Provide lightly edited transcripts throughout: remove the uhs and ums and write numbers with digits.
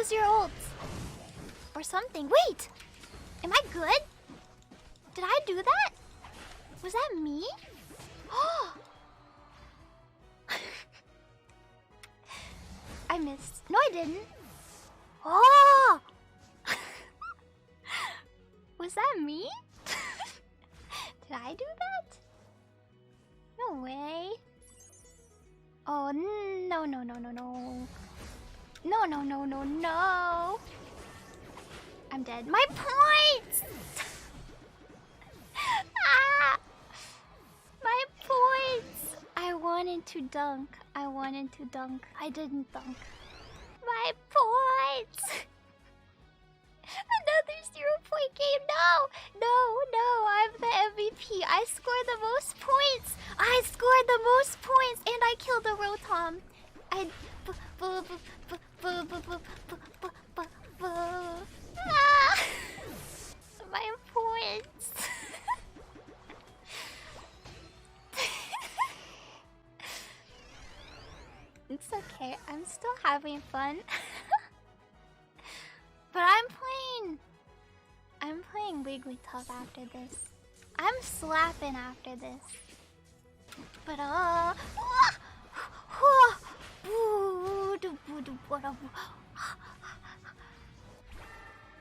use your ult. Or something. Wait! Am I good? Did I do that? Was that me? Oh! I missed. No, I didn't. Oh! Was that me? Did I do that? No way. Oh, no, no, no, no, no. No, no, no, no, no. I'm dead. My points! Ah! My points! I wanted to dunk. I wanted to dunk. I didn't dunk. My points! Another 0-point game. No! No, no. I'm the MVP. I scored the most points. I scored the most points. And I killed the Rotom. Ah! My points. It's okay. I'm still having fun. But I'm playing Wigglytuff after this. I'm slapping after this. But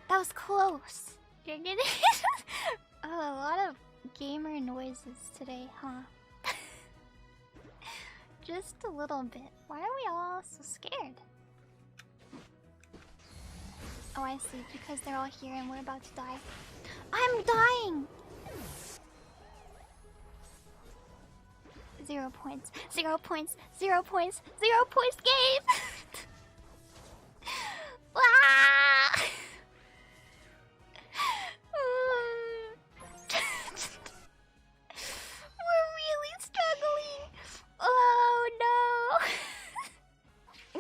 that was close. You're getting a lot of gamer noises today, huh? Just a little bit. Why are we all so scared? Oh, I see. Because they're all here and we're about to die. I'm dying! 0 points. 0 points. 0 points. 0 points game! Ah! We're really struggling. Oh no!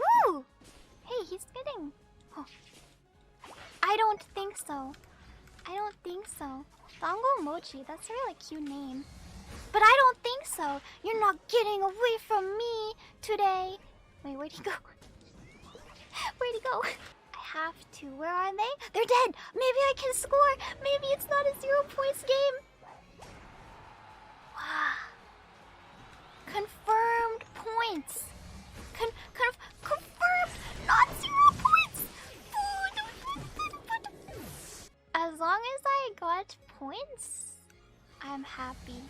Ooh! Hey, he's getting. Oh. I don't think so. I don't think so. Dango Mochi, that's a really cute name. But I don't think so. You're not getting away from me today. Wait, where'd he go? Where'd he go? I have to. Where are they? They're dead. Maybe I can score. Maybe it's not a 0 points game. Wow. Confirmed points. Confirmed. Not 0 points. As long as I got points, I'm happy.